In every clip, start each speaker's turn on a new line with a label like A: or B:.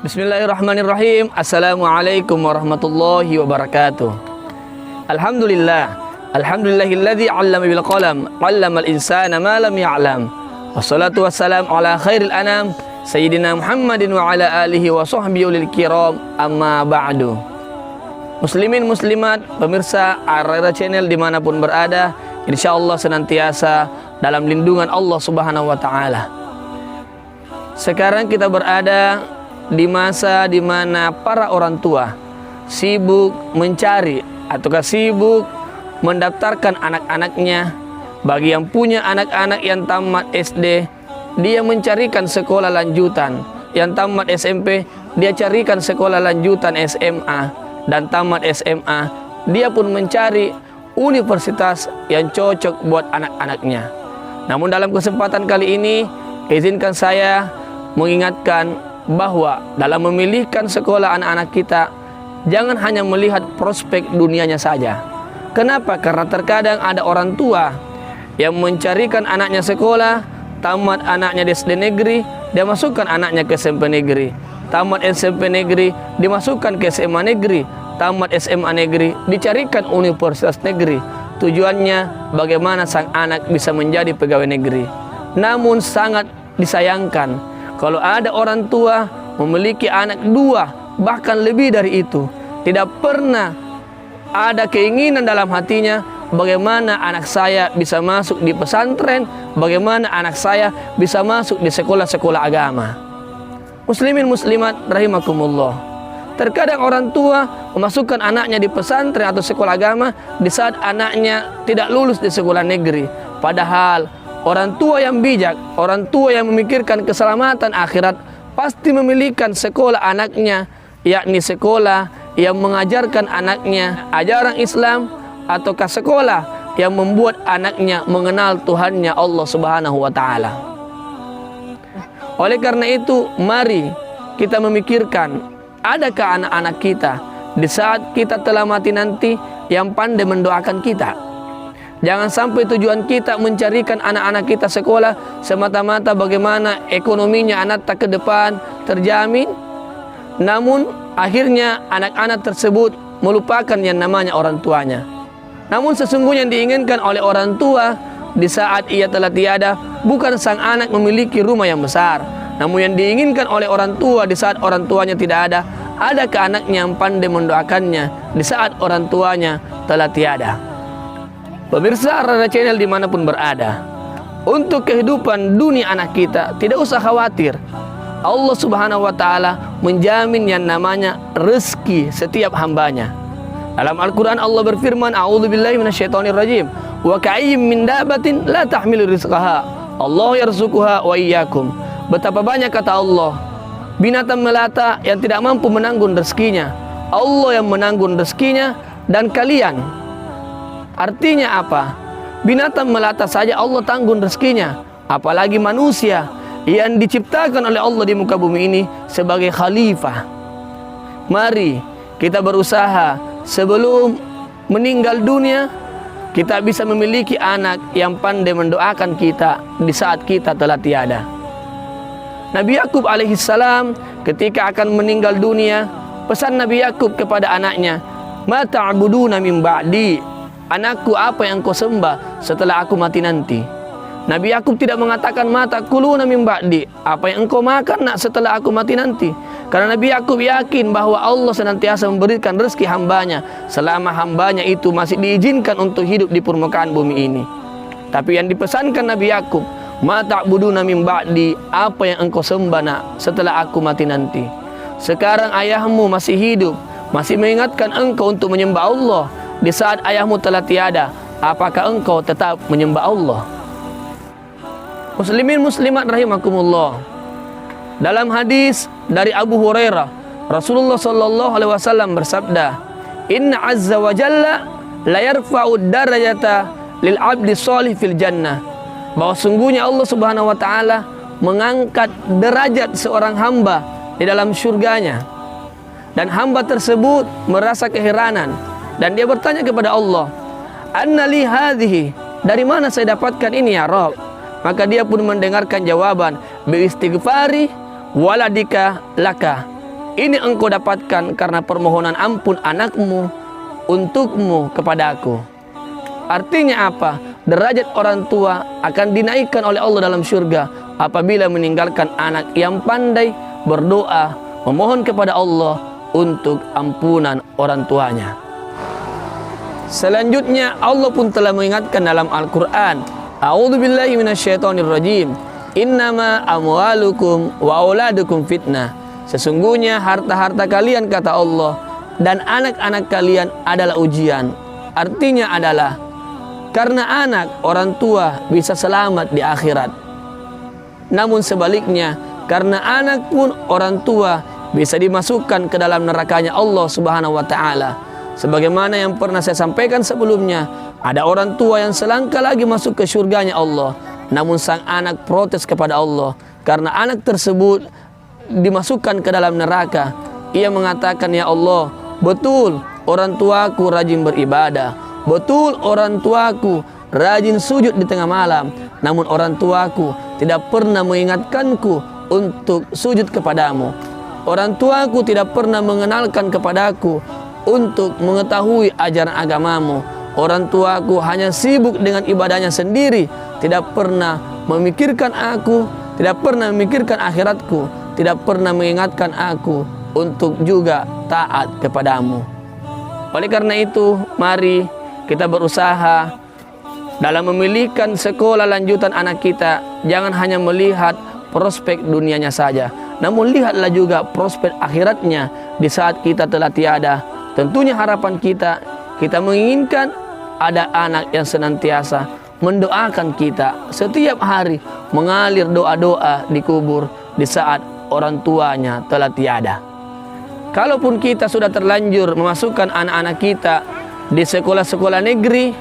A: Bismillahirrahmanirrahim. Assalamualaikum warahmatullahi wabarakatuh. Alhamdulillah. Alhamdulillahilladzi 'allama bil qalam, 'allamal insana ma lam ya'lam. Wassalatu wassalamu ala khairil anam, sayyidina Muhammadin wa ala alihi wa sahbihi ulil kiram. Amma ba'du. Muslimin muslimat, pemirsa Ar-Raira Channel dimanapun berada, insyaallah senantiasa dalam lindungan Allah Subhanahu wa taala. Sekarang kita berada di masa di mana para orang tua sibuk mencari ataukah sibuk mendaftarkan anak-anaknya. Bagi yang punya anak-anak yang tamat SD, dia mencarikan sekolah lanjutan. Yang tamat SMP, dia carikan sekolah lanjutan SMA. Dan tamat SMA, dia pun mencari universitas yang cocok buat anak-anaknya. Namun dalam kesempatan kali ini, izinkan saya mengingatkan bahwa dalam memilihkan sekolah anak-anak kita, jangan hanya melihat prospek dunianya saja. Kenapa? Karena terkadang ada orang tua yang mencarikan anaknya sekolah, tamat anaknya di SD negeri, dia masukkan anaknya ke SMP negeri. Tamat SMP negeri, dimasukkan ke SMA negeri. Tamat SMA negeri, dicarikan universitas negeri. Tujuannya bagaimana sang anak bisa menjadi pegawai negeri. Namun sangat disayangkan kalau ada orang tua memiliki anak dua, bahkan lebih dari itu, tidak pernah ada keinginan dalam hatinya bagaimana anak saya bisa masuk di pesantren, bagaimana anak saya bisa masuk di sekolah-sekolah agama. Muslimin muslimat rahimakumullah. Terkadang orang tua memasukkan anaknya di pesantren atau sekolah agama di saat anaknya tidak lulus di sekolah negeri. Padahal orang tua yang bijak, orang tua yang memikirkan keselamatan akhirat pasti memilihkan sekolah anaknya, yakni sekolah yang mengajarkan anaknya ajaran Islam ataukah sekolah yang membuat anaknya mengenal Tuhannya Allah Subhanahu wa taala. Oleh karena itu, mari kita memikirkan, adakah anak-anak kita di saat kita telah mati nanti yang pandai mendoakan kita? Jangan sampai tujuan kita mencarikan anak-anak kita sekolah semata-mata bagaimana ekonominya anak tak ke depan terjamin. Namun akhirnya anak-anak tersebut melupakan yang namanya orang tuanya. Namun sesungguhnya yang diinginkan oleh orang tua di saat ia telah tiada bukan sang anak memiliki rumah yang besar. Namun yang diinginkan oleh orang tua di saat orang tuanya tidak ada, adakah anaknya yang pandai mendoakannya di saat orang tuanya telah tiada? Pemirsa Ar-Raira Channel dimanapun berada, untuk kehidupan dunia anak kita tidak usah khawatir. Allah Subhanahu wa taala menjamin yang namanya rezeki setiap hambanya. Dalam Al-Quran Allah berfirman, a'udzubillahi minasyaitonirrajim, wa ka'ayyim min dabatin la tahmilu rizqaha Allah yarzuquha wa iyyakum. Betapa banyak, kata Allah, binatang melata yang tidak mampu menanggung rezekinya, Allah yang menanggung rezekinya dan kalian. Artinya apa? Binatang melata saja Allah tanggung rezekinya, apalagi manusia yang diciptakan oleh Allah di muka bumi ini sebagai khalifah. Mari kita berusaha sebelum meninggal dunia, kita bisa memiliki anak yang pandai mendoakan kita di saat kita telah tiada. Nabi Yakub alaihissalam ketika akan meninggal dunia, pesan Nabi Yakub kepada anaknya, "Ma ta'buduna min ba'di?" Anakku, apa yang kau sembah setelah aku mati nanti? Nabi Yakub tidak mengatakan mata kuluna min ba'di, apa yang engkau makan nak setelah aku mati nanti. Karena Nabi Yakub yakin bahwa Allah senantiasa memberikan rezeki hambanya selama hambanya itu masih diizinkan untuk hidup di permukaan bumi ini. Tapi yang dipesankan Nabi Yakub, ma ta'buduna min ba'di, apa yang engkau sembah nak setelah aku mati nanti. Sekarang ayahmu masih hidup, masih mengingatkan engkau untuk menyembah Allah. Di saat ayahmu telah tiada, apakah engkau tetap menyembah Allah? Muslimin muslimat rahimakumullah. Dalam hadis dari Abu Hurairah, Rasulullah sallallahu alaihi wasallam bersabda, "Inna azza wa jalla la yarfa'u darajata lil 'abdi shalih fil jannah." Bahwa sungguhnya Allah Subhanahu wa taala mengangkat derajat seorang hamba di dalam surganya. Dan hamba tersebut merasa keheranan dan dia bertanya kepada Allah, "Anna li hadhihi?" Dari mana saya dapatkan ini ya Rabb? Maka dia pun mendengarkan jawaban, "Bi istighfari waladika laka." ini engkau dapatkan karena permohonan ampun anakmu untukmu kepadaku. Artinya apa? Derajat orang tua akan dinaikkan oleh Allah dalam surga apabila meninggalkan anak yang pandai berdoa, memohon kepada Allah untuk ampunan orang tuanya. Selanjutnya Allah pun telah mengingatkan dalam Al-Quran, A'udzubillahi minasyaitonirrajim, innama amwalukum wa auladukum fitnah. Sesungguhnya harta-harta kalian, kata Allah, dan anak-anak kalian adalah ujian. Artinya adalah karena anak, orang tua bisa selamat di akhirat. Namun sebaliknya, karena anak pun orang tua bisa dimasukkan ke dalam nerakanya Allah Subhanahu wa taala. Sebagaimana yang pernah saya sampaikan sebelumnya, ada orang tua yang selangkah lagi masuk ke surganya Allah, namun sang anak protes kepada Allah karena anak tersebut dimasukkan ke dalam neraka. Ia mengatakan, ya Allah, betul orang tuaku rajin beribadah, betul orang tuaku rajin sujud di tengah malam, namun orang tuaku tidak pernah mengingatkanku untuk sujud kepadamu. Orang tuaku tidak pernah mengenalkan kepadaku untuk mengetahui ajaran agamamu. Orang tuaku hanya sibuk dengan ibadahnya sendiri, tidak pernah memikirkan aku, tidak pernah memikirkan akhiratku, tidak pernah mengingatkan aku untuk juga taat kepadamu. Oleh karena itu, mari kita berusaha dalam memilihkan sekolah lanjutan anak kita. Jangan hanya melihat prospek dunianya saja, namun lihatlah juga prospek akhiratnya di saat kita telah tiada. Tentunya harapan kita menginginkan ada anak yang senantiasa mendoakan kita setiap hari, mengalir doa-doa di kubur di saat orang tuanya telah tiada. Kalaupun kita sudah terlanjur memasukkan anak-anak kita di sekolah-sekolah negeri,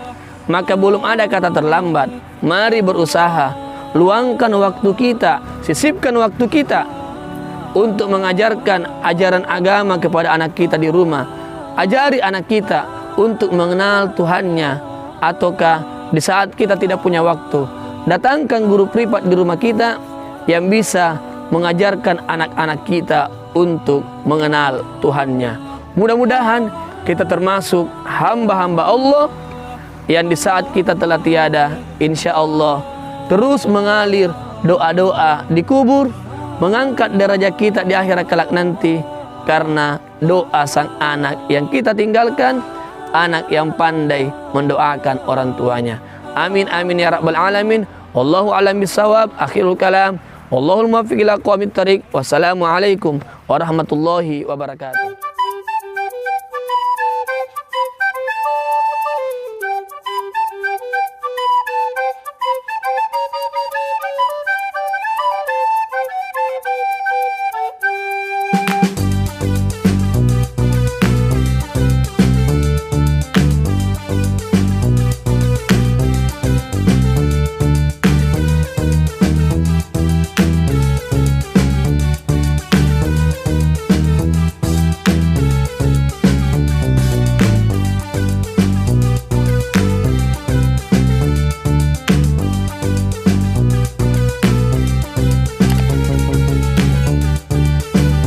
A: maka belum ada kata terlambat. Mari berusaha, luangkan waktu kita, sisipkan waktu kita untuk mengajarkan ajaran agama kepada anak kita di rumah. Ajari anak kita untuk mengenal Tuhannya. Ataukah di saat kita tidak punya waktu, datangkan guru privat di rumah kita yang bisa mengajarkan anak-anak kita untuk mengenal Tuhannya. Mudah-mudahan kita termasuk hamba-hamba Allah yang di saat kita telah tiada, insya Allah terus mengalir doa-doa di kubur, mengangkat derajat kita di akhirat kelak nanti karena doa sang anak yang kita tinggalkan, anak yang pandai mendoakan orang tuanya. Amin amin ya rabbal alamin. Wallahu a'lam bissawab. Akhirul kalam, wallahul muwaffiq ila aqwamit thariq. Wassalamualaikum warahmatullahi wabarakatuh.